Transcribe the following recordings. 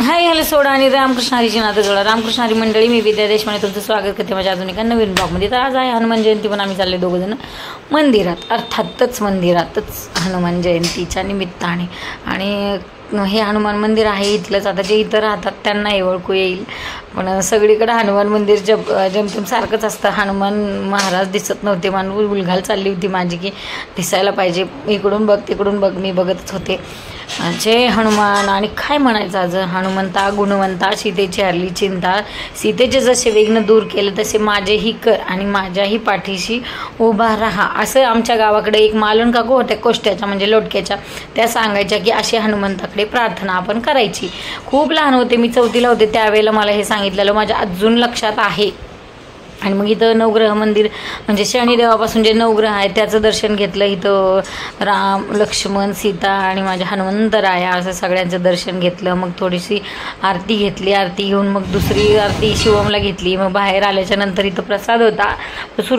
Hi hello सोडा आणि रामकृष्ण हरीची नातं जोडा. रामकृष्ण हरी मंडळी, मी विद्या देशपांडे तुमचं स्वागत करते माझ्या अजून एका नवीन ब्लॉगमध्ये. तर आज आहे हनुमान जयंती, पण आम्ही चालले दोघंजण मंदिरात, अर्थातच मंदिरातच हनुमान जयंतीच्या निमित्ताने. आणि हे हनुमान मंदिर आहे इथलंच. आता जे इथं राहतात त्यांना हे ओळखू येईल, पण सगळीकडे हनुमान मंदिर जमतेम सारखंच असतं. हनुमान महाराज दिसत नव्हते, माणूस उलघाल चालली होती माझी की दिसायला पाहिजे, इकडून बघ तिकडून बघ. मी बघतच होते. जय हनुमान. आणि काय म्हणायचं आज, हनुमंता गुणवंता सीतेची हरली चिंता, सीतेचे जसे विघ्न दूर केले तसे माझेही कर आणि माझ्याही पाठीशी उभा राहा. असं आमच्या गावाकडे एक मालन काकू होत्या, कोष्ट्याच्या म्हणजे लोटक्याच्या, त्या सांगायच्या की अशी हनुमंताकडे प्रार्थना आपण करायची. खूप लहान होते मी, 4थीला होते त्यावेळेला मला हे सांगितलेलं माझ्या अजून लक्षात आहे. आणि मग इथं नवग्रह मंदिर म्हणजे शनिदेवापासून जे नवग्रह आहे त्याचं दर्शन घेतलं. इथं राम लक्ष्मण सीता आणि माझ्या हनुमंतराया असं सगळ्यांचं दर्शन घेतलं. मग थोडीशी आरती घेतली, आरती घेऊन मग दुसरी आरती शिवमला घेतली. मग बाहेर आल्याच्या नंतर इथं प्रसाद होता.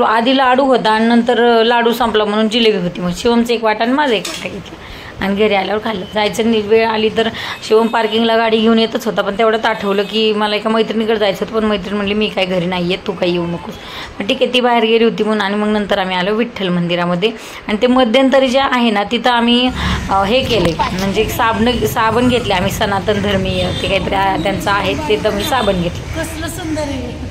आधी लाडू होता आणि नंतर लाडू संपला म्हणून जिलेबी होती. मग शिवमचं एक वाटा आणि माझं एक वाटा घेतला आणि घरी आल्यावर खाल्लं. जायचं वेळ आली तर शिवम पार्किंगला गाडी घेऊन येतच होता, पण तेवढंच आठवलं की मला एका मैत्रिणीकडे जायचं होतं, पण मैत्रीण म्हणली मी काय घरी नाही येत, तू काही येऊ नकोस. मग ठीक आहे, ती बाहेर गेली होती म्हणून. आणि मग नंतर आम्ही आलो विठ्ठल मंदिरामध्ये. आणि ते मध्यंतरी जे आहे ना तिथं आम्ही हे केले म्हणजे साबण घेतले आम्ही, सनातन धर्मीय ते काहीतरी त्यांचं आहे ते, तर मी साबण घेतलं. कसलं सुंदर आहे.